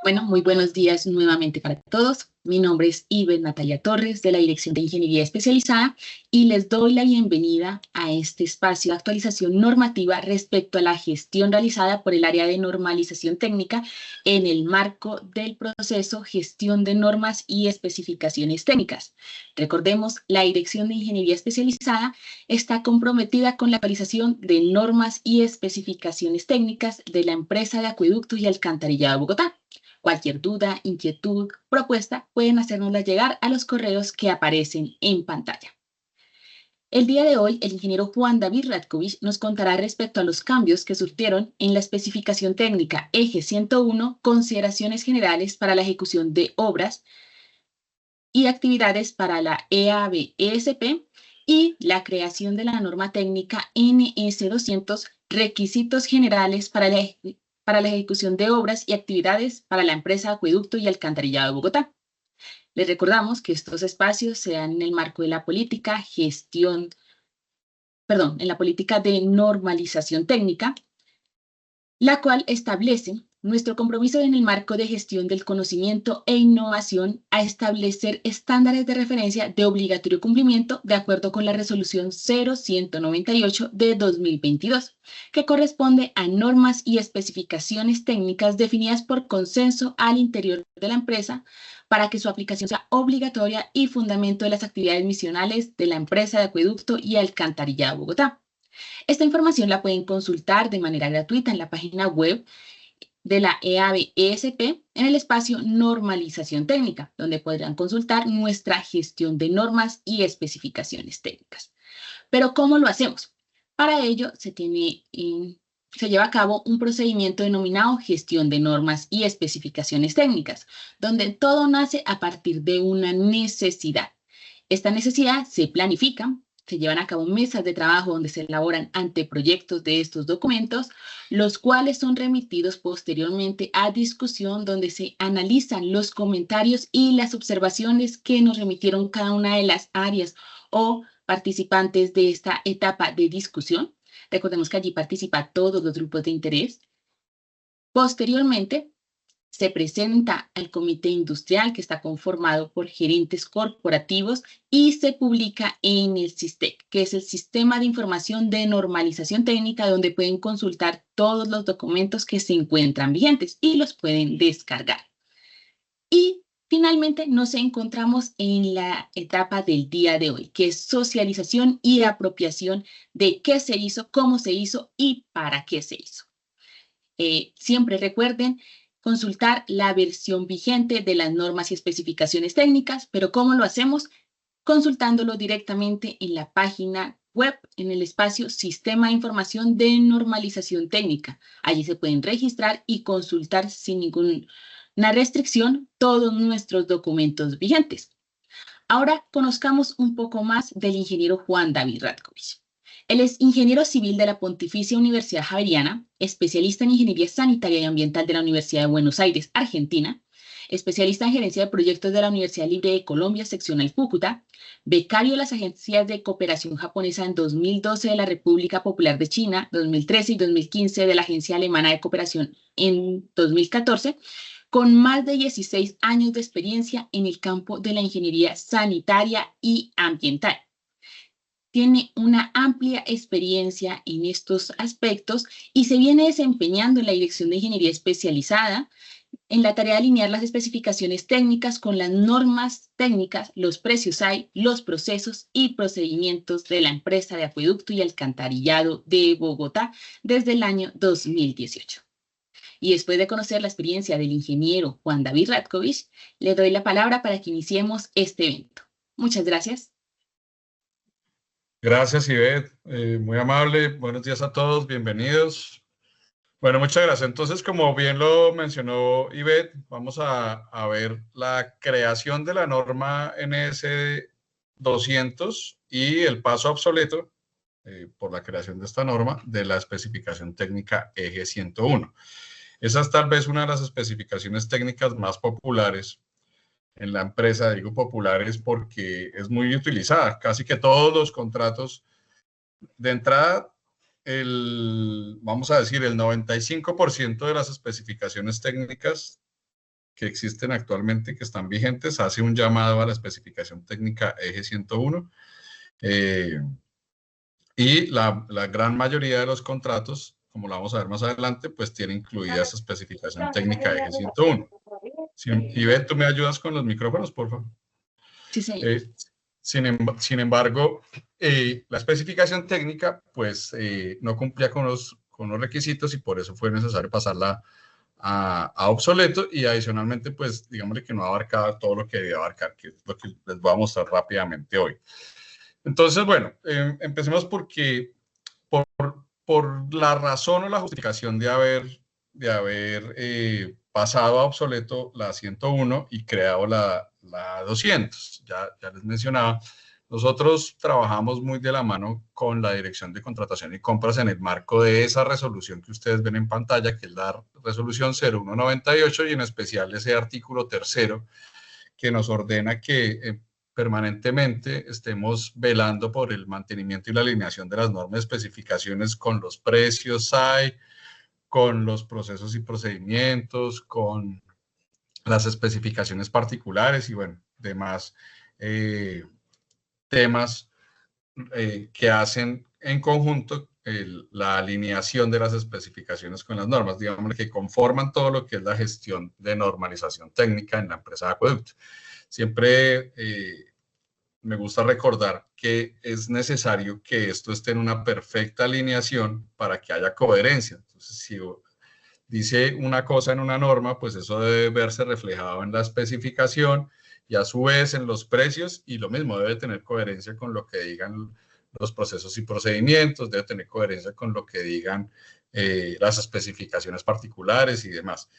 Bueno, muy buenos días nuevamente para todos. Mi nombre es Ives Natalia Torres de la Dirección de Ingeniería Especializada y les doy la bienvenida a este espacio de actualización normativa respecto a la gestión realizada por el área de normalización técnica en el marco del proceso Gestión de Normas y Especificaciones Técnicas. Recordemos, la Dirección de Ingeniería Especializada está comprometida con la actualización de normas y especificaciones técnicas de la empresa de acueductos y alcantarillado de Bogotá. Cualquier duda, inquietud, propuesta, pueden hacérnosla llegar a los correos que aparecen en pantalla. El día de hoy, el ingeniero Juan David Radkovich nos contará respecto a los cambios que surgieron en la especificación técnica Eje 101, consideraciones generales para la ejecución de obras y actividades para la EAB-ESP y la creación de la norma técnica NS200, requisitos generales para la ejecución de obras y actividades para la empresa Acueducto y Alcantarillado de Bogotá. Les recordamos que estos espacios se dan en el marco de la política en la política de normalización técnica, la cual establece nuestro compromiso en el marco de gestión del conocimiento e innovación a establecer estándares de referencia de obligatorio cumplimiento de acuerdo con la resolución 0198 de 2022, que corresponde a normas y especificaciones técnicas definidas por consenso al interior de la empresa para que su aplicación sea obligatoria y fundamento de las actividades misionales de la empresa de acueducto y alcantarillado de Bogotá. Esta información la pueden consultar de manera gratuita en la página web de la EAB-ESP en el espacio Normalización Técnica, donde podrán consultar nuestra gestión de normas y especificaciones técnicas. Pero ¿cómo lo hacemos? Para ello se lleva a cabo un procedimiento denominado gestión de normas y especificaciones técnicas, donde todo nace a partir de una necesidad. Esta necesidad se planifica, se llevan a cabo mesas de trabajo donde se elaboran anteproyectos de estos documentos, los cuales son remitidos posteriormente a discusión donde se analizan los comentarios y las observaciones que nos remitieron cada una de las áreas o participantes de esta etapa de discusión. Recordemos que allí participan todos los grupos de interés. Posteriormente, se presenta al comité industrial que está conformado por gerentes corporativos y se publica en el SISTEC, que es el Sistema de Información de Normalización Técnica, donde pueden consultar todos los documentos que se encuentran vigentes y los pueden descargar. Y finalmente nos encontramos en la etapa del día de hoy, que es socialización y apropiación de qué se hizo, cómo se hizo y para qué se hizo. Siempre recuerden consultar la versión vigente de las normas y especificaciones técnicas, pero ¿cómo lo hacemos? Consultándolo directamente en la página web, en el espacio Sistema de Información de Normalización Técnica. Allí se pueden registrar y consultar sin ninguna restricción todos nuestros documentos vigentes. Ahora conozcamos un poco más del ingeniero Juan David Radkovich. Él es ingeniero civil de la Pontificia Universidad Javeriana, especialista en ingeniería sanitaria y ambiental de la Universidad de Buenos Aires, Argentina, especialista en gerencia de proyectos de la Universidad Libre de Colombia, seccional Cúcuta, becario de las agencias de cooperación japonesa en 2012 de la República Popular de China, 2013 y 2015 de la Agencia Alemana de Cooperación en 2014, con más de 16 años de experiencia en el campo de la ingeniería sanitaria y ambiental. Tiene una amplia experiencia en estos aspectos y se viene desempeñando en la Dirección de Ingeniería Especializada en la tarea de alinear las especificaciones técnicas con las normas técnicas, los precios hay, los procesos y procedimientos de la empresa de acueducto y alcantarillado de Bogotá desde el año 2018. Y después de conocer la experiencia del ingeniero Juan David Radkovich, le doy la palabra para que iniciemos este evento. Muchas gracias. Gracias, Ivette. Muy amable. Buenos días a todos. Bienvenidos. Bueno, muchas gracias. Entonces, como bien lo mencionó Ivette, vamos a ver la creación de la norma NS 200 y el paso obsoleto por la creación de esta norma de la especificación técnica Eje 101. Esa es tal vez una de las especificaciones técnicas más populares en la empresa. Digo populares porque es muy utilizada. Casi que todos los contratos de entrada, vamos a decir, el 95% de las especificaciones técnicas que existen actualmente, que están vigentes, hace un llamado a la especificación técnica eje 101, y la gran mayoría de los contratos, como lo vamos a ver más adelante, pues tiene incluida esa especificación técnica eje 101. Ivette, ¿tú me ayudas con los micrófonos, por favor? Sí, señor. Sin embargo, la especificación técnica pues no cumplía con los requisitos y por eso fue necesario pasarla a obsoleto, y adicionalmente pues digámosle que no abarcaba todo lo que debía abarcar, que es lo que les voy a mostrar rápidamente hoy. Entonces, bueno, empecemos porque por la razón o la justificación de haber pasado a obsoleto la 101 y creado la 200. Ya les mencionaba, nosotros trabajamos muy de la mano con la Dirección de Contratación y Compras en el marco de esa resolución que ustedes ven en pantalla, que es la resolución 0198, y en especial ese artículo tercero que nos ordena que permanentemente estemos velando por el mantenimiento y la alineación de las normas y especificaciones con los precios SAI, con los procesos y procedimientos, con las especificaciones particulares y, bueno, demás temas que hacen en conjunto la alineación de las especificaciones con las normas, digamos, que conforman todo lo que es la gestión de normalización técnica en la empresa de acueducto. Siempre me gusta recordar que es necesario que esto esté en una perfecta alineación para que haya coherencia. Entonces, si dice una cosa en una norma, pues eso debe verse reflejado en la especificación y a su vez en los precios, y lo mismo debe tener coherencia con lo que digan los procesos y procedimientos, debe tener coherencia con lo que digan las especificaciones particulares y demás.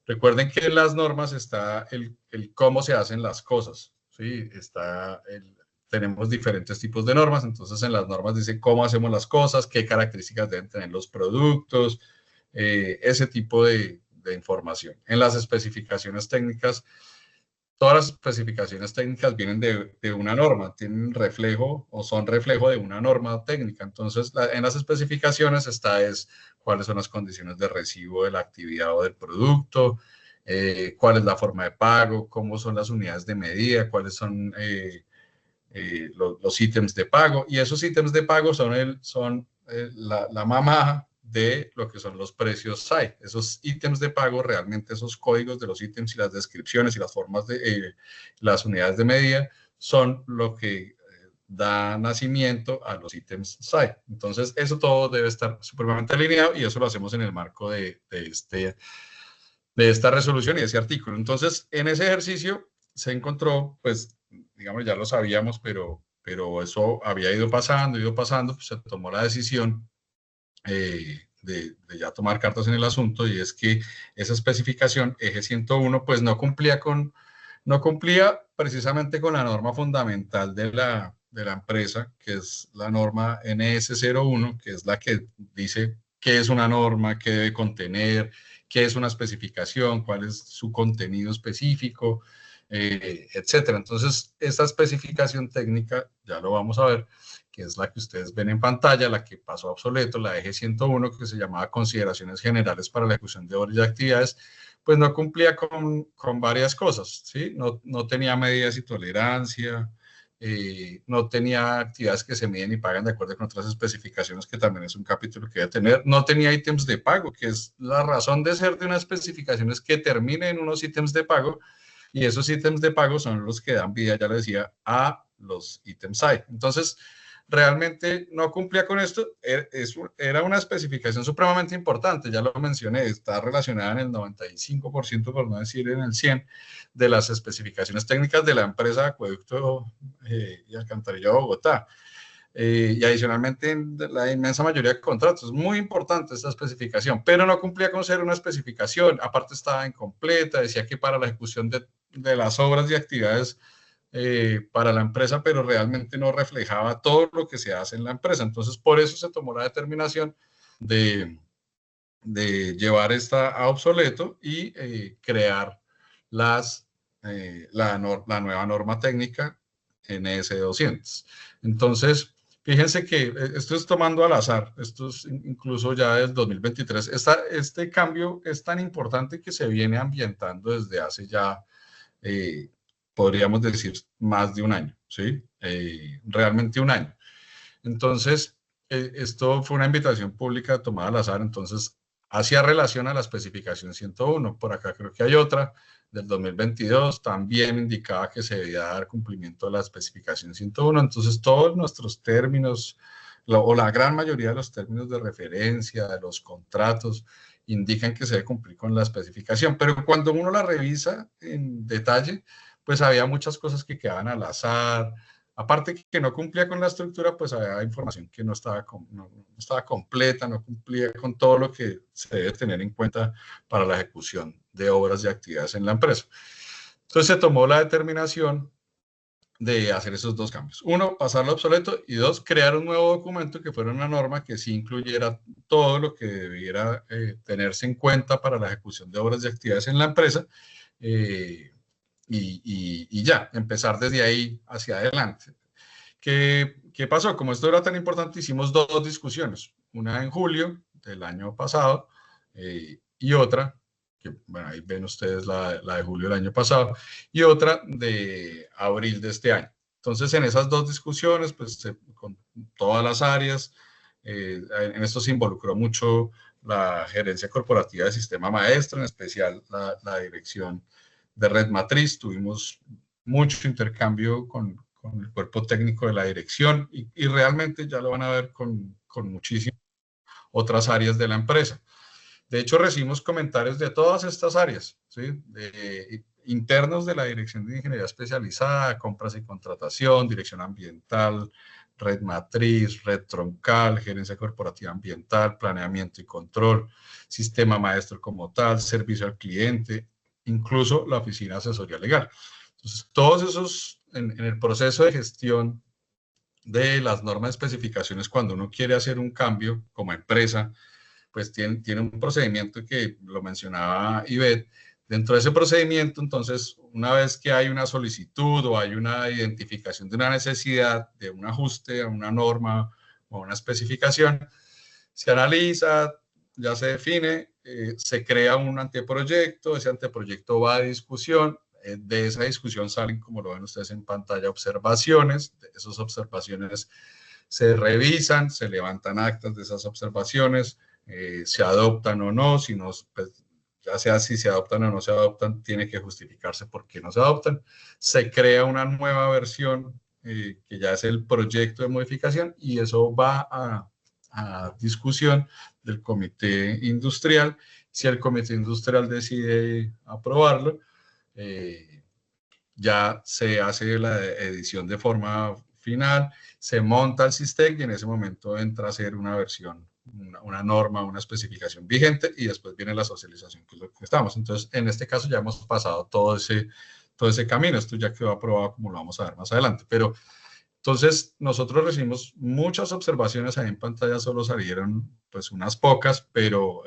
Recuerden que en las normas está el cómo se hacen las cosas, ¿sí? Tenemos diferentes tipos de normas, entonces en las normas dice cómo hacemos las cosas, qué características deben tener los productos, ese tipo de información. En las especificaciones técnicas, todas las especificaciones técnicas vienen de una norma, tienen reflejo o son reflejo de una norma técnica. Entonces, en las especificaciones cuáles son las condiciones de recibo de la actividad o del producto, cuál es la forma de pago, cómo son las unidades de medida, cuáles son los ítems de pago. Y esos ítems de pago son la mamá de lo que son los precios SAI. Esos ítems de pago, realmente esos códigos de los ítems y las descripciones y las formas de las unidades de medida son lo que da nacimiento a los ítems SAI. Entonces, eso todo debe estar supremamente alineado, y eso lo hacemos en el marco de esta resolución y de ese artículo. Entonces, en ese ejercicio se encontró, pues, digamos, ya lo sabíamos, pero eso había ido pasando, pues se tomó la decisión de ya tomar cartas en el asunto, y es que esa especificación eje 101 pues no cumplía precisamente con la norma fundamental de la empresa, que es la norma NS01, que es la que dice qué es una norma, qué debe contener, qué es una especificación, cuál es su contenido específico, etcétera. Entonces, esta especificación técnica, ya lo vamos a ver, que es la que ustedes ven en pantalla, la que pasó obsoleto, la eje 101, que se llamaba Consideraciones Generales para la Ejecución de Obras y Actividades, pues no cumplía con varias cosas, ¿sí? No tenía medidas y tolerancia, no tenía actividades que se miden y pagan de acuerdo con otras especificaciones, que también es un capítulo que debe tener, no tenía ítems de pago, que es la razón de ser de una especificación, es que termine en unos ítems de pago, y esos ítems de pago son los que dan vida, ya les decía, a los ítems SAI. Entonces, realmente no cumplía con esto. Era una especificación supremamente importante, ya lo mencioné, está relacionada en el 95%, por no decir en el 100%, de las especificaciones técnicas de la empresa de Acueducto y Alcantarillado de Bogotá. Y adicionalmente en la inmensa mayoría de contratos. Es muy importante esta especificación, pero no cumplía con ser una especificación. Aparte, estaba incompleta, decía que para la ejecución de las obras y actividades para la empresa, pero realmente no reflejaba todo lo que se hace en la empresa. Entonces, por eso se tomó la determinación de llevar esta a obsoleto y crear la nueva norma técnica NS200. Entonces, Fíjense que esto es tomando al azar, esto es incluso ya del 2023. Este cambio es tan importante que se viene ambientando desde hace ya, eh, podríamos decir, más de un año, ¿sí? Realmente un año. Entonces, esto fue una invitación pública tomada al azar, entonces hacía relación a la especificación 101. Por acá creo que hay otra del 2022, también indicaba que se debía dar cumplimiento a la especificación 101. Entonces, todos nuestros términos, o la gran mayoría de los términos de referencia, de los contratos, indican que se debe cumplir con la especificación. Pero cuando uno la revisa en detalle, pues había muchas cosas que quedaban al azar. Aparte que no cumplía con la estructura, pues había información que no estaba completa, no cumplía con todo lo que se debe tener en cuenta para la ejecución de obras y actividades en la empresa. Entonces se tomó la determinación de hacer esos dos cambios. Uno, pasarlo obsoleto, y dos, crear un nuevo documento que fuera una norma que sí incluyera todo lo que debiera tenerse en cuenta para la ejecución de obras y actividades en la empresa. Y ya, empezar desde ahí hacia adelante. ¿Qué pasó? Como esto era tan importante, hicimos dos discusiones, una en julio del año pasado y otra, que bueno, ahí ven ustedes la de julio del año pasado, y otra de abril de este año. Entonces, en esas dos discusiones, pues con todas las áreas, en esto se involucró mucho la gerencia corporativa de Sistema Maestro, en especial la dirección de Red Matriz. Tuvimos mucho intercambio con el cuerpo técnico de la dirección y realmente ya lo van a ver con muchísimas otras áreas de la empresa. De hecho, recibimos comentarios de todas estas áreas, ¿sí? Internos de la Dirección de Ingeniería Especializada, Compras y Contratación, Dirección Ambiental, Red Matriz, Red Troncal, Gerencia Corporativa Ambiental, Planeamiento y Control, Sistema Maestro como tal, Servicio al Cliente, incluso la Oficina de Asesoría Legal. Entonces, todos esos, en el proceso de gestión de las normas de especificaciones, cuando uno quiere hacer un cambio como empresa, pues tiene un procedimiento que lo mencionaba Ivette. Dentro de ese procedimiento, entonces, una vez que hay una solicitud o hay una identificación de una necesidad de un ajuste a una norma o a una especificación, se analiza, ya se define, se crea un anteproyecto, ese anteproyecto va a discusión, de esa discusión salen, como lo ven ustedes en pantalla, observaciones, de esas observaciones se revisan, se levantan actas de esas observaciones, se adoptan o no, si no, pues, ya sea si se adoptan o no se adoptan, tiene que justificarse por qué no se adoptan. Se crea una nueva versión, que ya es el proyecto de modificación, y eso va a discusión del comité industrial. Si el comité industrial decide aprobarlo, ya se hace la edición de forma final, se monta el SISTEC y en ese momento entra a ser una versión, una norma, una especificación vigente, y después viene la socialización, que es lo que estamos. Entonces, en este caso ya hemos pasado todo ese camino. Esto ya quedó aprobado, como lo vamos a ver más adelante. Pero entonces nosotros recibimos muchas observaciones. Ahí en pantalla solo salieron pues unas pocas, pero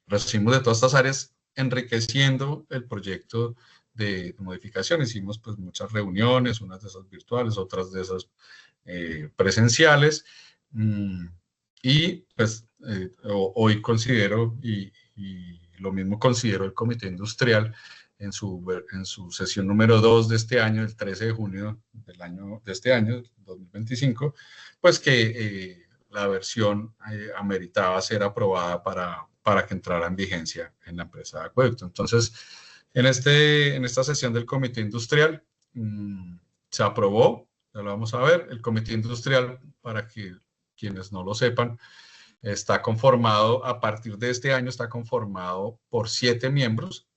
recibimos de todas estas áreas, enriqueciendo el proyecto de modificación. Hicimos pues muchas reuniones, unas de esas virtuales, otras de esas presenciales, y pues hoy considero, y lo mismo considero el Comité Industrial en su sesión número 2 de este año, el 13 de junio de este año, 2025, pues que la versión ameritaba ser aprobada para que entrara en vigencia en la empresa de Acueducto. Entonces, en esta sesión del Comité Industrial se aprobó, ya lo vamos a ver. El Comité Industrial, para que quienes no lo sepan, está conformado, a partir de este año, está conformado por 7 miembros.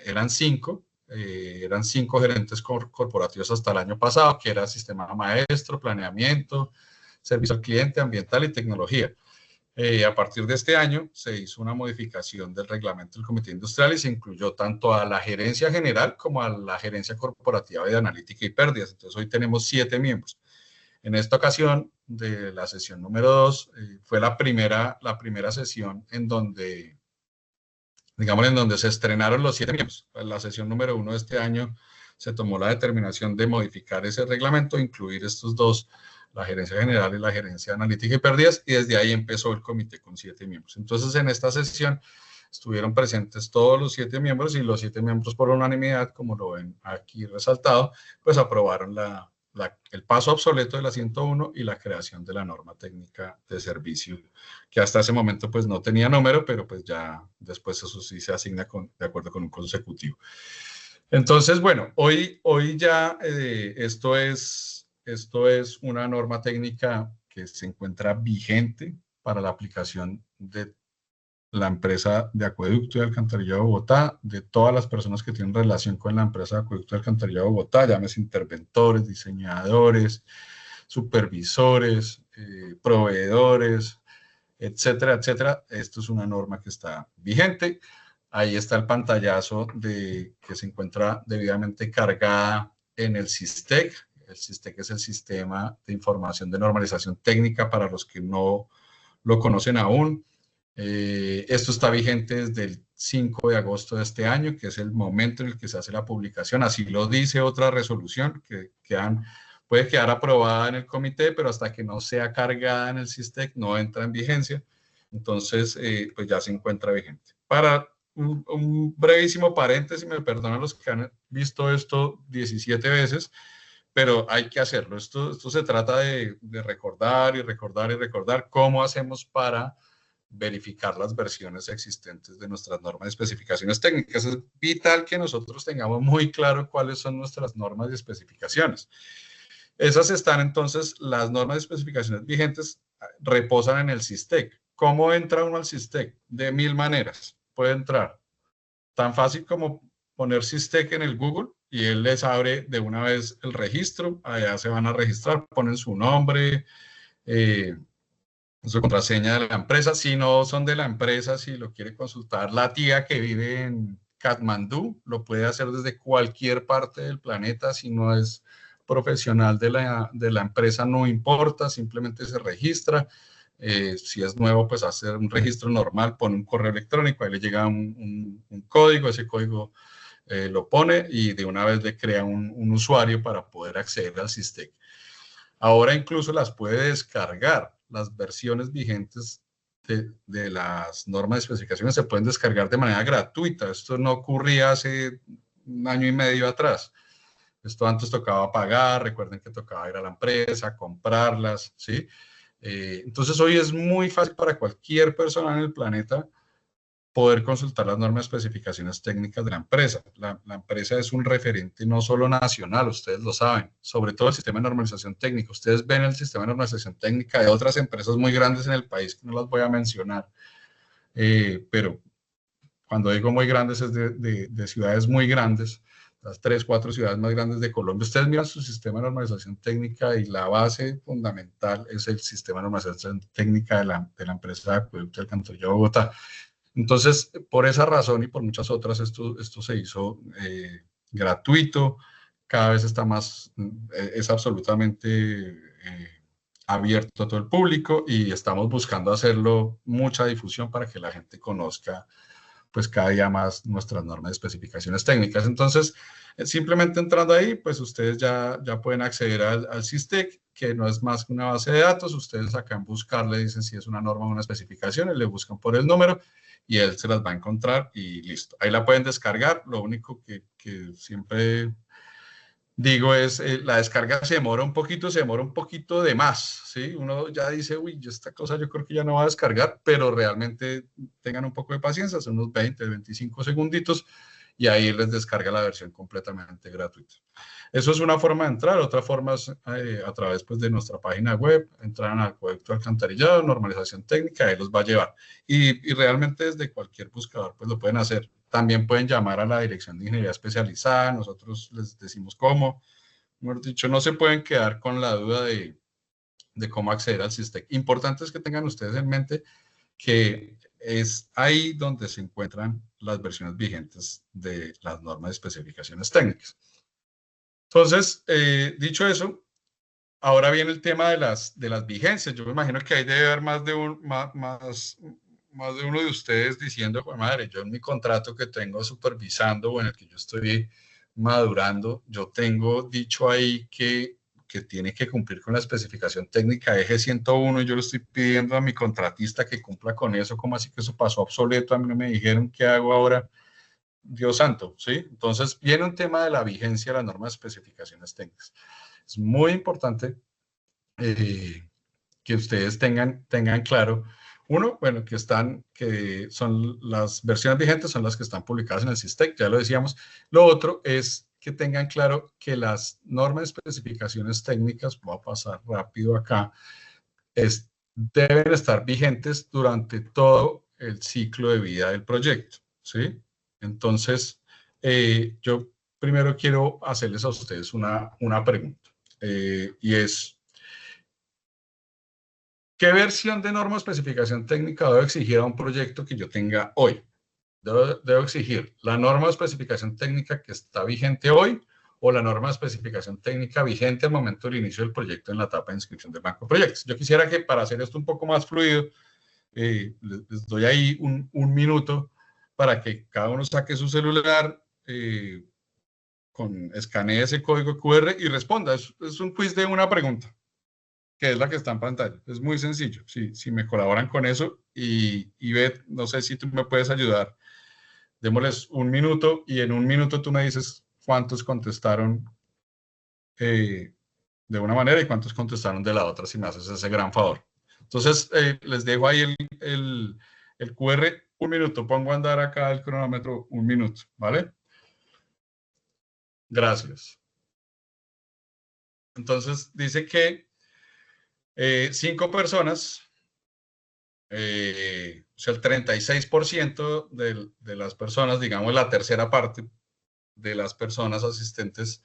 Eran 5 gerentes corporativos hasta el año pasado, que era Sistema Maestro, Planeamiento, Servicio al Cliente, Ambiental y Tecnología. A partir de este año se hizo una modificación del reglamento del Comité Industrial y se incluyó tanto a la gerencia general como a la gerencia corporativa de analítica y pérdidas. Entonces hoy tenemos 7 miembros. En esta ocasión de la sesión número 2 fue la primera sesión en donde, digamos, en donde se estrenaron los 7 miembros. En la sesión número 1 de este año se tomó la determinación de modificar ese reglamento, incluir estos dos, la gerencia general y la gerencia analítica y pérdidas, y desde ahí empezó el comité con 7 miembros. Entonces, en esta sesión estuvieron presentes todos los 7 miembros y los 7 miembros por unanimidad, como lo ven aquí resaltado, pues aprobaron el paso obsoleto de la 101 y la creación de la norma técnica de servicio, que hasta ese momento pues no tenía número, pero pues ya después eso sí se asigna de acuerdo con un consecutivo. Entonces, bueno, hoy ya esto es una norma técnica que se encuentra vigente para la aplicación de la empresa de acueducto y alcantarillado de Bogotá, de todas las personas que tienen relación con la empresa de acueducto y alcantarillado de Bogotá, llámese interventores, diseñadores, supervisores, proveedores, etcétera, etcétera. Esto es una norma que está vigente. Ahí está el pantallazo que se encuentra debidamente cargada en el SISTEC. El SISTEC es el Sistema de Información de Normalización Técnica para los que no lo conocen aún. Esto está vigente desde el 5 de agosto de este año, que es el momento en el que se hace la publicación. Así lo dice otra resolución que puede quedar aprobada en el comité, pero hasta que no sea cargada en el SISTEC no entra en vigencia. Entonces, pues ya se encuentra vigente. Para un brevísimo paréntesis, me perdonan los que han visto esto 17 veces, pero hay que hacerlo. Esto se trata de recordar y recordar y recordar cómo hacemos para verificar las versiones existentes de nuestras normas y especificaciones técnicas. Es vital que nosotros tengamos muy claro cuáles son nuestras normas y especificaciones. Esas están entonces, las normas y especificaciones vigentes reposan en el SISTEC. ¿Cómo entra uno al SISTEC? De 1000 maneras. Puede entrar tan fácil como poner SISTEC en el Google y él les abre de una vez el registro. Allá se van a registrar, ponen su nombre, su contraseña de la empresa. Si no son de la empresa, si lo quiere consultar la tía que vive en Katmandú, lo puede hacer desde cualquier parte del planeta. Si no es profesional de la empresa, no importa, simplemente se registra. Si es nuevo, pues hacer un registro normal, pone un correo electrónico, ahí le llega un código, ese código lo pone y de una vez le crea un usuario para poder acceder al SISTEC. Ahora incluso las puede descargar. Las versiones vigentes de las normas de especificaciones se pueden descargar de manera gratuita. Esto no ocurría hace un año y medio atrás. Esto antes tocaba pagar, recuerden que tocaba ir a la empresa, comprarlas, ¿sí? Entonces hoy es muy fácil para cualquier persona en el planeta poder consultar las normas y especificaciones técnicas de la empresa. La empresa es un referente no solo nacional, ustedes lo saben, sobre todo el sistema de normalización técnica. Ustedes ven el sistema de normalización técnica de otras empresas muy grandes en el país, que no las voy a mencionar, pero cuando digo muy grandes es de ciudades muy grandes, las 3, 4 ciudades más grandes de Colombia. Ustedes miran su sistema de normalización técnica y la base fundamental es el sistema de normalización técnica de la empresa de acueducto y alcantarillado de Bogotá. Entonces, por esa razón y por muchas otras, esto se hizo gratuito, cada vez está más, es absolutamente abierto a todo el público y estamos buscando hacerlo mucha difusión para que la gente conozca pues cada día más nuestras normas de especificaciones técnicas. Entonces, simplemente entrando ahí, pues ustedes ya pueden acceder al SISTEC, que no es más que una base de datos. Ustedes acá en buscar le dicen si es una norma o una especificación, y le buscan por el número y él se las va a encontrar y listo. Ahí la pueden descargar. Lo único que siempre digo es, la descarga se demora un poquito de más, ¿sí? Uno ya dice, uy, esta cosa yo creo que ya no va a descargar, pero realmente tengan un poco de paciencia, son unos 20, 25 segunditos, y ahí les descarga la versión completamente gratuita. Eso es una forma de entrar. Otra forma es a través pues, de nuestra página web, entran al acueducto alcantarillado, normalización técnica, ahí los va a llevar. Y realmente desde cualquier buscador pues lo pueden hacer. También pueden llamar a la Dirección de Ingeniería Especializada, nosotros les decimos cómo. Mejor dicho, no se pueden quedar con la duda de cómo acceder al SISTEC. Importante es que tengan ustedes en mente que es ahí donde se encuentran las versiones vigentes de las normas de especificaciones técnicas. Entonces, dicho eso, ahora viene el tema de las vigencias. Yo me imagino que ahí debe haber más de uno de ustedes diciendo, pues madre, yo en mi contrato que tengo supervisando o en el que yo estoy madurando, yo tengo dicho ahí que que tiene que cumplir con la especificación técnica eje 101 y yo le estoy pidiendo a mi contratista que cumpla con eso, ¿cómo así que eso pasó obsoleto? A mí no me dijeron qué hago ahora, Dios santo, ¿sí? Entonces viene un tema de la vigencia de las normas de especificaciones técnicas. Es muy importante que ustedes tengan claro, uno, bueno, que son las versiones vigentes, son las que están publicadas en el SISTEC, ya lo decíamos. Lo otro es que tengan claro que las normas de especificaciones técnicas, voy a pasar rápido acá, deben estar vigentes durante todo el ciclo de vida del proyecto, ¿sí? Entonces, yo primero quiero hacerles a ustedes una pregunta, y es, ¿qué versión de norma o especificación técnica debo exigir a un proyecto que yo tenga hoy? ¿Debo exigir la norma o especificación técnica que está vigente hoy o la norma de especificación técnica vigente al momento del inicio del proyecto en la etapa de inscripción del banco de proyectos? Yo quisiera que para hacer esto un poco más fluido, les doy ahí un minuto para que cada uno saque su celular, escanee ese código QR y responda. Es un quiz de una pregunta, que es la que está en pantalla. Es muy sencillo. Si me colaboran con eso y Beth, no sé si tú me puedes ayudar. Démosles un minuto y en un minuto tú me dices cuántos contestaron de una manera y cuántos contestaron de la otra, si me haces ese gran favor. Entonces, les dejo ahí el QR, un minuto. Pongo a andar acá el cronómetro un minuto, ¿vale? Gracias. Entonces, dice que 5 personas, o sea, el 36% de las personas, digamos la tercera parte de las personas asistentes,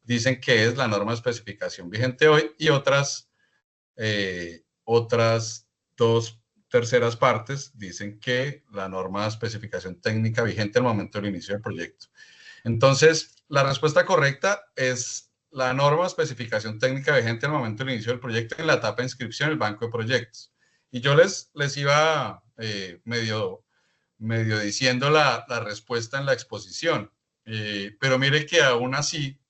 dicen que es la norma de especificación vigente hoy y otras 2 terceras partes dicen que la norma de especificación técnica vigente al momento del inicio del proyecto. Entonces, la respuesta correcta es la norma de especificación técnica vigente al momento del inicio del proyecto en la etapa de inscripción en el banco de proyectos. Y yo les iba medio diciendo la respuesta en la exposición, pero mire que aún así,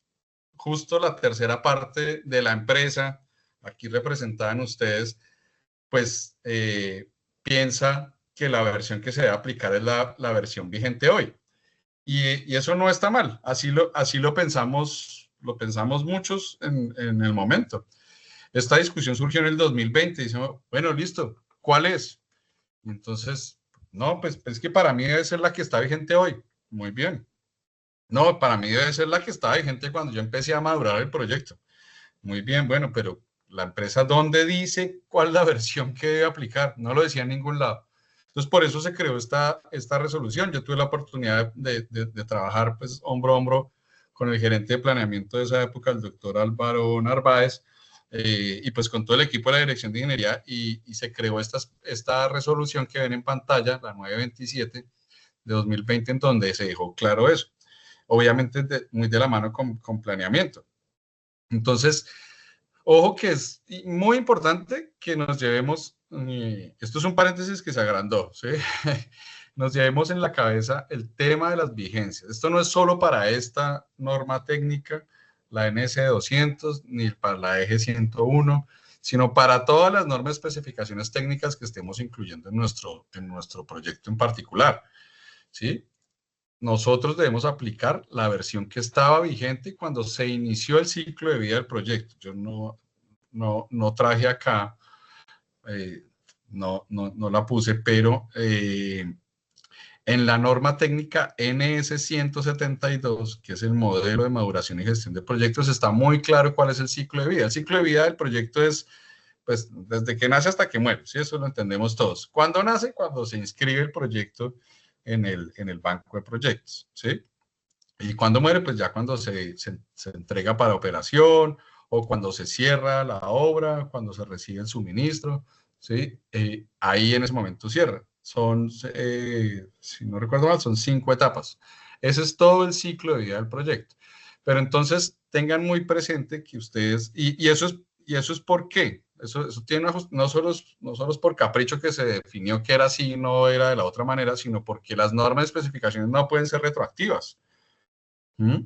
justo la tercera parte de la empresa, aquí representada en ustedes, pues piensa que la versión que se debe aplicar es la versión vigente hoy. Y eso no está mal, así lo pensamos muchos en el momento. Esta discusión surgió en el 2020 y decimos, bueno, listo, ¿cuál es? Entonces, no, pues es que para mí debe ser la que está vigente hoy. Muy bien. No, para mí debe ser la que estaba vigente cuando yo empecé a madurar el proyecto. Muy bien, bueno, pero la empresa, ¿dónde dice cuál es la versión que debe aplicar? No lo decía en ningún lado. Entonces, por eso se creó esta resolución. Yo tuve la oportunidad de trabajar pues hombro a hombro con el gerente de planeamiento de esa época, el doctor Álvaro Narváez, y pues con todo el equipo de la Dirección de Ingeniería, y se creó esta resolución que ven en pantalla, la 927 de 2020, en donde se dejó claro eso. Obviamente muy de la mano con planeamiento. Entonces, ojo que es muy importante que nos llevemos, esto es un paréntesis que se agrandó, ¿sí? Nos llevemos en la cabeza el tema de las vigencias. Esto no es solo para esta norma técnica, la NS 200, ni para la eje 101, sino para todas las normas de especificaciones técnicas que estemos incluyendo en nuestro proyecto en particular, ¿sí? Nosotros debemos aplicar la versión que estaba vigente cuando se inició el ciclo de vida del proyecto. Yo no traje acá, no la puse, pero en la norma técnica NS 172, que es el modelo de maduración y gestión de proyectos, está muy claro cuál es el ciclo de vida. El ciclo de vida del proyecto es, pues, desde que nace hasta que muere, ¿sí? Eso lo entendemos todos. ¿Cuándo nace? Cuando se inscribe el proyecto en el banco de proyectos, ¿sí? Y cuando muere, pues ya cuando se entrega para operación o cuando se cierra la obra, cuando se recibe el suministro, ¿sí? Ahí en ese momento cierra. Son, si no recuerdo mal, son 5 etapas. Ese es todo el ciclo de vida del proyecto. Pero entonces tengan muy presente que ustedes, y eso es por qué. Eso tiene no solo es por capricho que se definió que era así, no era de la otra manera, sino porque las normas y especificaciones no pueden ser retroactivas.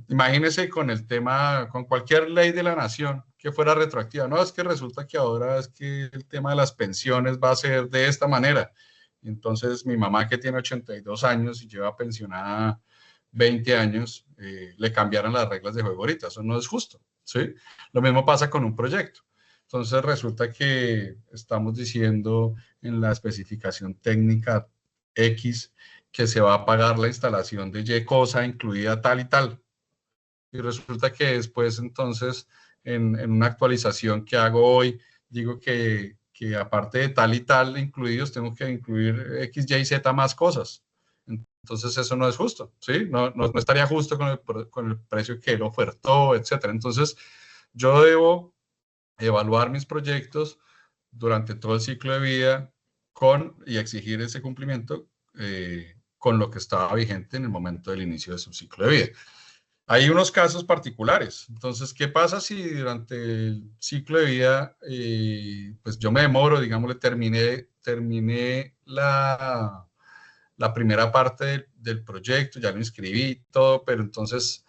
Imagínese con el tema, con cualquier ley de la nación que fuera retroactiva. No, es que resulta que ahora es que el tema de las pensiones va a ser de esta manera. Entonces, mi mamá que tiene 82 años y lleva pensionada 20 años, le cambiaron las reglas de juego ahorita. Eso no es justo, ¿sí? Lo mismo pasa con un proyecto. Entonces, resulta que estamos diciendo en la especificación técnica X que se va a pagar la instalación de Y cosa incluida tal y tal. Y resulta que después, entonces, en una actualización que hago hoy, digo que aparte de tal y tal incluidos, tengo que incluir X, Y, Z más cosas. Entonces, eso no es justo, ¿sí? No estaría justo con el precio que él ofertó, etcétera. Entonces, yo debo evaluar mis proyectos durante todo el ciclo de vida y exigir ese cumplimiento con lo que estaba vigente en el momento del inicio de su ciclo de vida. Hay unos casos particulares. Entonces, ¿qué pasa si durante el ciclo de vida, pues yo me demoro, digámosle, terminé la primera parte del proyecto, ya lo inscribí todo, pero entonces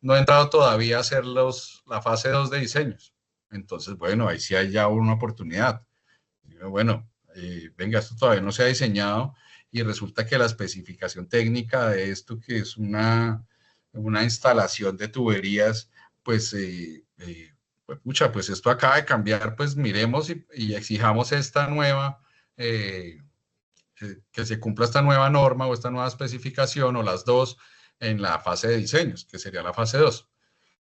no he entrado todavía a hacer la fase 2 de diseños. Entonces, bueno, ahí sí hay ya una oportunidad. Bueno, venga, esto todavía no se ha diseñado y resulta que la especificación técnica de esto, que es una instalación de tuberías, pues, pues, pucha, pues esto acaba de cambiar, pues miremos y exijamos esta nueva, que se cumpla esta nueva norma o esta nueva especificación o las dos en la fase de diseños, que sería la fase 2.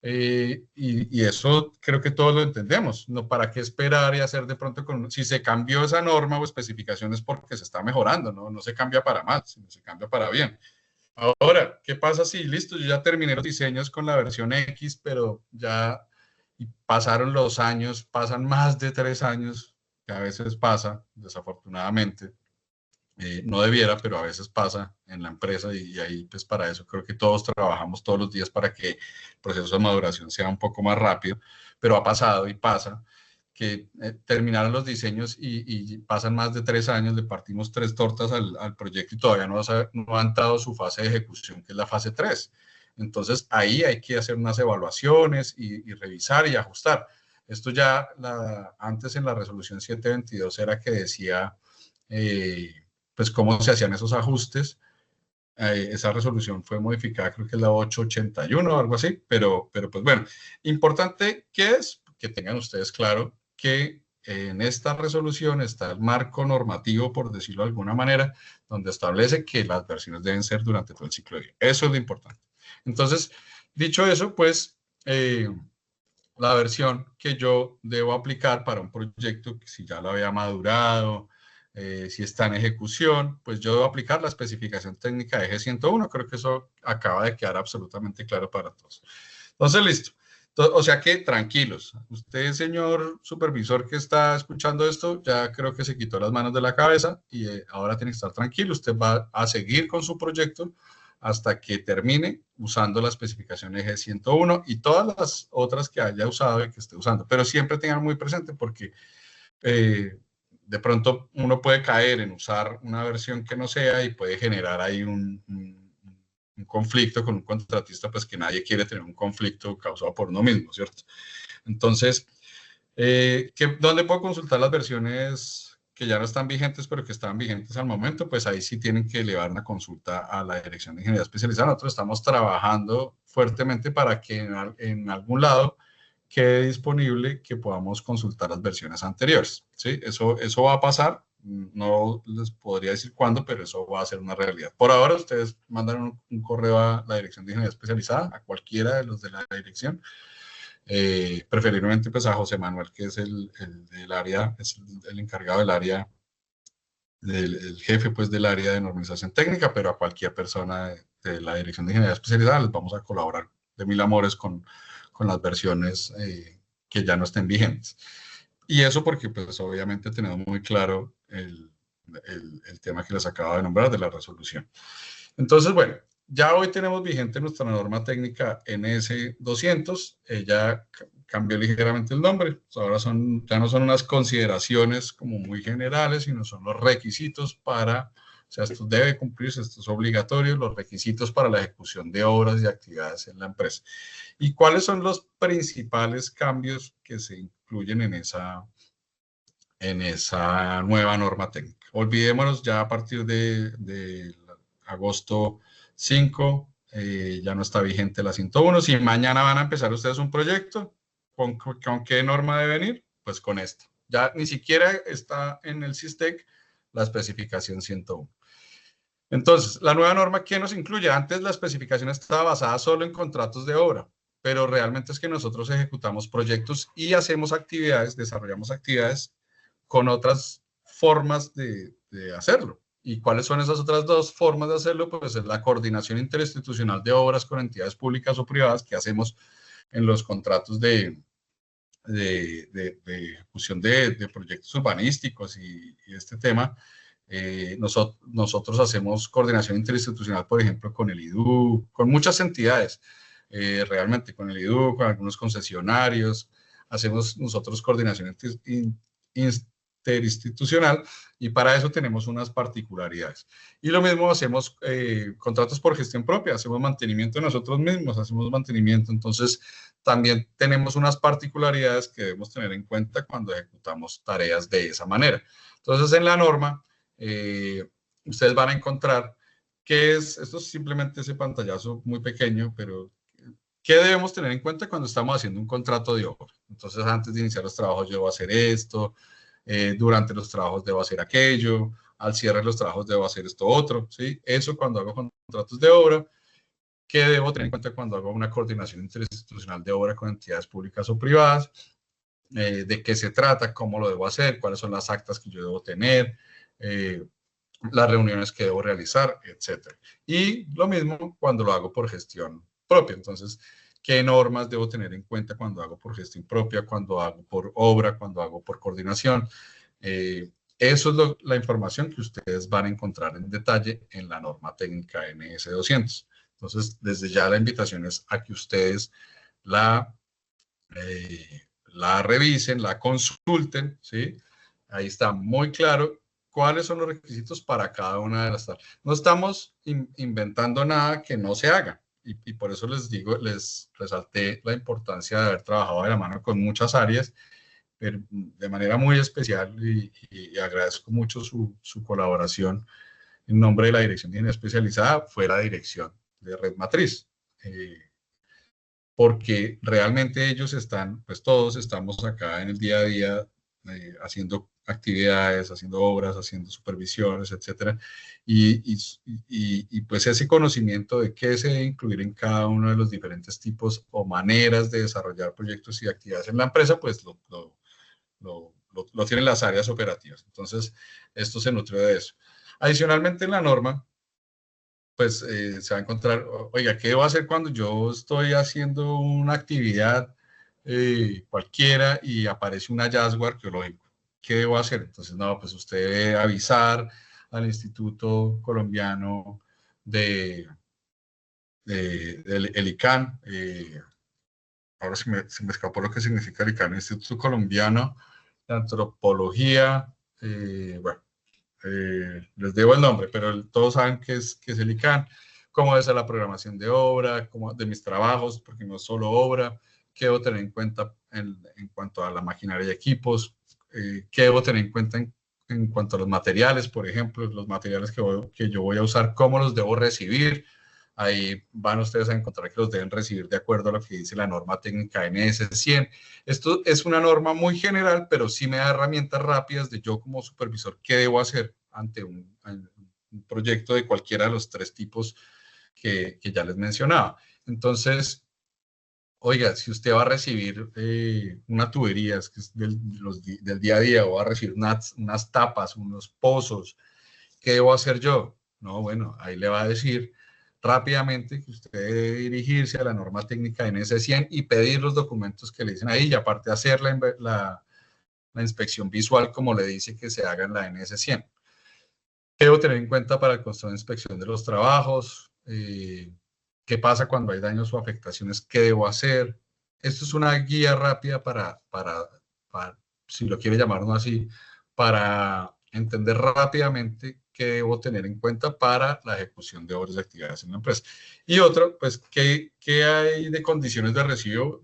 Y eso creo que todos lo entendemos, ¿no? ¿Para qué esperar y hacer de pronto si se cambió esa norma o especificación es porque se está mejorando, ¿no? No se cambia para mal, sino se cambia para bien. Ahora, ¿qué pasa si, listo, yo ya terminé los diseños con la versión X, pero ya pasaron los años, pasan más de 3 años, que a veces pasa, desafortunadamente, no debiera, pero a veces pasa en la empresa y ahí pues para eso creo que todos trabajamos todos los días para que el proceso de maduración sea un poco más rápido, pero ha pasado y pasa que terminaron los diseños y pasan más de 3 años, le partimos 3 tortas al proyecto y todavía no ha entrado su fase de ejecución, que es la fase 3. Entonces ahí hay que hacer unas evaluaciones y revisar y ajustar. Esto ya antes en la resolución 722 era que decía pues cómo se hacían esos ajustes. Esa resolución fue modificada, creo que es la 881 o algo así, pero pues bueno, importante que es que tengan ustedes claro que en esta resolución está el marco normativo, por decirlo de alguna manera, donde establece que las versiones deben ser durante todo el ciclo de vida. Eso es lo importante. Entonces, dicho eso, pues la versión que yo debo aplicar para un proyecto, que si ya lo había madurado, si está en ejecución, pues yo debo aplicar la especificación técnica de G101. Creo que eso acaba de quedar absolutamente claro para todos. Entonces, listo. O sea que tranquilos. Usted, señor supervisor que está escuchando esto, ya creo que se quitó las manos de la cabeza y ahora tiene que estar tranquilo. Usted va a seguir con su proyecto hasta que termine usando la especificación G101 y todas las otras que haya usado y que esté usando. Pero siempre tengan muy presente porque de pronto uno puede caer en usar una versión que no sea y puede generar ahí un conflicto con un contratista, pues que nadie quiere tener un conflicto causado por uno mismo, ¿cierto? Entonces, ¿dónde puedo consultar las versiones que ya no están vigentes, pero que estaban vigentes al momento? Pues ahí sí tienen que elevar una consulta a la Dirección de Ingeniería Especializada. Nosotros estamos trabajando fuertemente para que en algún lado quede disponible que podamos consultar las versiones anteriores, ¿sí? Eso va a pasar, no les podría decir cuándo, pero eso va a ser una realidad. Por ahora ustedes mandan un correo a la Dirección de Ingeniería Especializada, a cualquiera de los de la dirección, preferiblemente pues a José Manuel, que es el del área, es el encargado del área, el jefe pues del área de normalización técnica, pero a cualquier persona de la Dirección de Ingeniería Especializada les vamos a colaborar de mil amores con las versiones que ya no estén vigentes. Y eso porque, pues, obviamente tenemos muy claro el tema que les acabo de nombrar de la resolución. Entonces, bueno, ya hoy tenemos vigente nuestra norma técnica NS200. Ella cambió ligeramente el nombre. Ahora ya no son unas consideraciones como muy generales, sino son los requisitos para O sea, esto debe cumplirse, esto es obligatorio, los requisitos para la ejecución de obras y actividades en la empresa. ¿Y cuáles son los principales cambios que se incluyen en esa nueva norma técnica? Olvidémonos ya a partir de agosto 5, ya no está vigente la 101. Si mañana van a empezar ustedes un proyecto, ¿con qué norma debe venir? Pues con esta. Ya ni siquiera está en el SISTEC la especificación 101. Entonces, la nueva norma, ¿qué nos incluye? Antes la especificación estaba basada solo en contratos de obra, pero realmente es que nosotros ejecutamos proyectos y hacemos actividades, desarrollamos actividades con otras formas de hacerlo. ¿Y cuáles son esas otras dos formas de hacerlo? Pues es la coordinación interinstitucional de obras con entidades públicas o privadas que hacemos en los contratos de ejecución de proyectos urbanísticos y este tema. Nosotros hacemos coordinación interinstitucional, por ejemplo, con el IDU, con muchas entidades, realmente con el IDU, con algunos concesionarios. Hacemos nosotros coordinación interinstitucional y para eso tenemos unas particularidades. Y lo mismo hacemos contratos por gestión propia, hacemos mantenimiento nosotros mismos, hacemos mantenimiento. Entonces, también tenemos unas particularidades que debemos tener en cuenta cuando ejecutamos tareas de esa manera. Entonces, en la norma, ustedes van a encontrar que esto es simplemente ese pantallazo muy pequeño, pero ¿qué debemos tener en cuenta cuando estamos haciendo un contrato de obra? Entonces, antes de iniciar los trabajos, yo debo hacer esto, durante los trabajos debo hacer aquello, al cierre de los trabajos debo hacer esto otro, ¿sí? Eso cuando hago contratos de obra. ¿Qué debo tener en cuenta cuando hago una coordinación interinstitucional de obra con entidades públicas o privadas? De qué se trata, cómo lo debo hacer, cuáles son las actas que yo debo tener, las reuniones que debo realizar, etcétera. Y lo mismo cuando lo hago por gestión propia. Entonces, ¿qué normas debo tener en cuenta cuando hago por gestión propia, cuando hago por obra, cuando hago por coordinación? Eso es la información que ustedes van a encontrar en detalle en la norma técnica NS200. Entonces, desde ya la invitación es a que ustedes la revisen, la consulten, ¿sí? Ahí está muy claro cuáles son los requisitos para cada una de las tareas. No estamos inventando nada que no se haga. Y por eso les digo, les resalté la importancia de haber trabajado de la mano con muchas áreas, pero de manera muy especial y agradezco mucho su colaboración en nombre de la Dirección de Ingeniería Especializada, fue la dirección de Red Matriz. Porque realmente ellos están, pues todos estamos acá en el día a día haciendo actividades, haciendo obras, haciendo supervisiones, etcétera, y pues ese conocimiento de qué se debe incluir en cada uno de los diferentes tipos o maneras de desarrollar proyectos y actividades en la empresa, pues lo tienen las áreas operativas. Entonces, esto se nutre de eso. Adicionalmente, en la norma, pues se va a encontrar, oiga, ¿qué debo hacer cuando yo estoy haciendo una actividad cualquiera y aparece un hallazgo arqueológico? ¿Qué debo hacer? Entonces, no, pues usted debe avisar al Instituto Colombiano del ICANN. Ahora se me escapó lo que significa el ICANN, Instituto Colombiano de Antropología. Bueno, les debo el nombre, pero todos saben que es el ICANN, cómo es la programación de obra, de mis trabajos, porque no es solo obra, qué debo tener en cuenta en cuanto a la maquinaria y equipos, qué debo tener en cuenta en cuanto a los materiales, por ejemplo, los materiales que yo voy a usar, cómo los debo recibir. Ahí van ustedes a encontrar que los deben recibir de acuerdo a lo que dice la norma técnica NS100. Esto es una norma muy general, pero sí me da herramientas rápidas de yo como supervisor qué debo hacer ante un proyecto de cualquiera de los tres tipos que ya les mencionaba. Entonces, oiga, si usted va a recibir una tubería, es que es del día a día, o va a recibir unas tapas, unos pozos, ¿qué debo hacer yo? No, bueno, ahí le va a decir rápidamente que usted debe dirigirse a la norma técnica NS100 y pedir los documentos que le dicen ahí, y aparte hacer la inspección visual como le dice que se haga en la NS100. ¿Qué debo tener en cuenta para el control de inspección de los trabajos? ¿Qué pasa cuando hay daños o afectaciones? ¿Qué debo hacer? Esto es una guía rápida para si lo quiere llamar uno así, para entender rápidamente que debo tener en cuenta para la ejecución de obras y actividades en la empresa. Y otro, pues, ¿qué hay de condiciones de recibo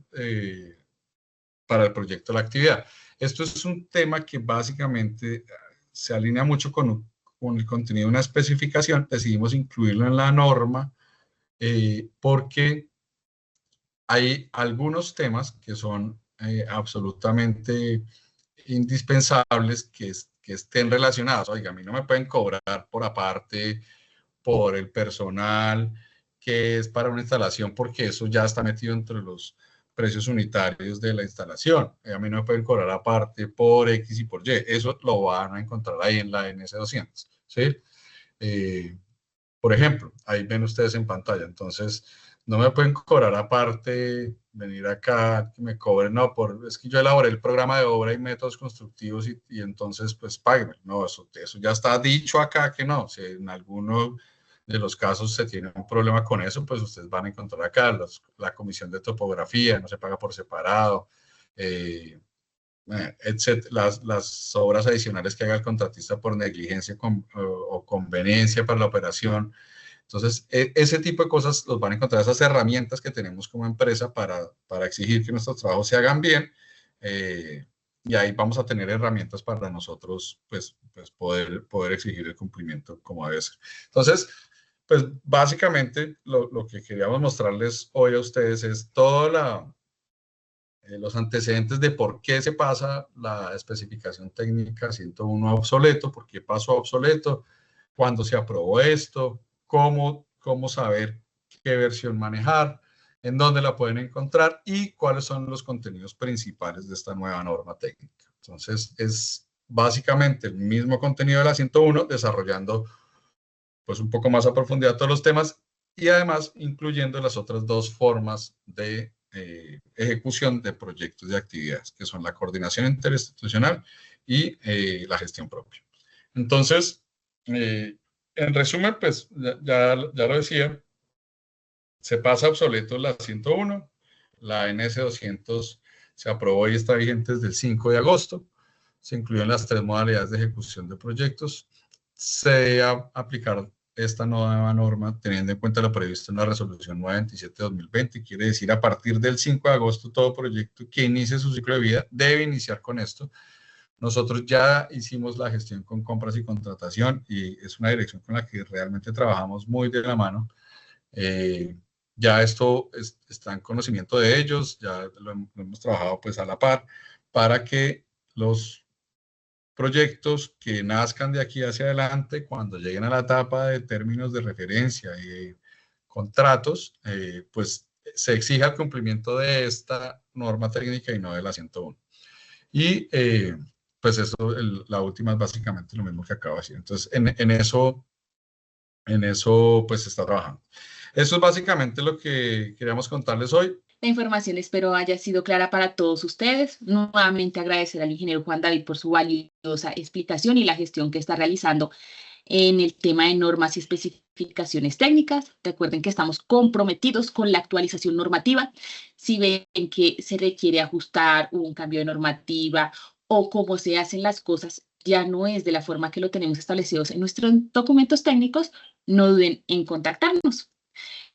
para el proyecto de la actividad? Esto es un tema que básicamente se alinea mucho con el contenido de una especificación. Decidimos incluirlo en la norma porque hay algunos temas que son absolutamente indispensables que estén relacionados. Oiga, a mí no me pueden cobrar por aparte, por el personal que es para una instalación, porque eso ya está metido entre los precios unitarios de la instalación. A mí no me pueden cobrar aparte por X y por Y. Eso lo van a encontrar ahí en la NS200, ¿sí? Por ejemplo, ahí ven ustedes en pantalla. Entonces, no me pueden cobrar aparte, venir acá, que me cobren, no, es que yo elaboré el programa de obra y métodos constructivos y entonces, pues, páguenme. No, eso ya está dicho acá que no. Si en alguno de los casos se tiene un problema con eso, pues ustedes van a encontrar acá la comisión de topografía, no se paga por separado, etcétera, las obras adicionales que haga el contratista por negligencia o conveniencia para la operación. Entonces, ese tipo de cosas los van a encontrar, esas herramientas que tenemos como empresa para exigir que nuestros trabajos se hagan bien. Y ahí vamos a tener herramientas para nosotros, pues poder exigir el cumplimiento como debe ser. Entonces, pues básicamente lo que queríamos mostrarles hoy a ustedes es los antecedentes de por qué se pasa la especificación técnica 101 a obsoleto, por qué pasó a obsoleto, cuándo se aprobó esto, cómo saber qué versión manejar, en dónde la pueden encontrar y cuáles son los contenidos principales de esta nueva norma técnica. Entonces, es básicamente el mismo contenido de la 101, desarrollando pues un poco más a profundidad todos los temas y además incluyendo las otras dos formas de ejecución de proyectos y actividades, que son la coordinación interinstitucional y la gestión propia. Entonces, en resumen, pues ya lo decía, se pasa obsoleto la 101, la NS200 se aprobó y está vigente desde el 5 de agosto, se incluyen las 3 modalidades de ejecución de proyectos, se debe aplicar esta nueva norma teniendo en cuenta lo previsto en la resolución 927 de 2020, quiere decir a partir del 5 de agosto todo proyecto que inicie su ciclo de vida debe iniciar con esto. Nosotros ya hicimos la gestión con compras y contratación y es una dirección con la que realmente trabajamos muy de la mano. Ya esto está en conocimiento de ellos, ya lo hemos trabajado pues a la par para que los proyectos que nazcan de aquí hacia adelante, cuando lleguen a la etapa de términos de referencia y contratos, pues se exija el cumplimiento de esta norma técnica y no de la 101. Y pues eso, la última es básicamente lo mismo que acabo de decir. Entonces, en eso pues se está trabajando. Eso es básicamente lo que queríamos contarles hoy. La información espero haya sido clara para todos ustedes. Nuevamente agradecer al ingeniero Juan David por su valiosa explicación y la gestión que está realizando en el tema de normas y especificaciones técnicas. Recuerden que estamos comprometidos con la actualización normativa. Si ven que se requiere ajustar un cambio de normativa o cómo se hacen las cosas, ya no es de la forma que lo tenemos establecidos en nuestros documentos técnicos, no duden en contactarnos.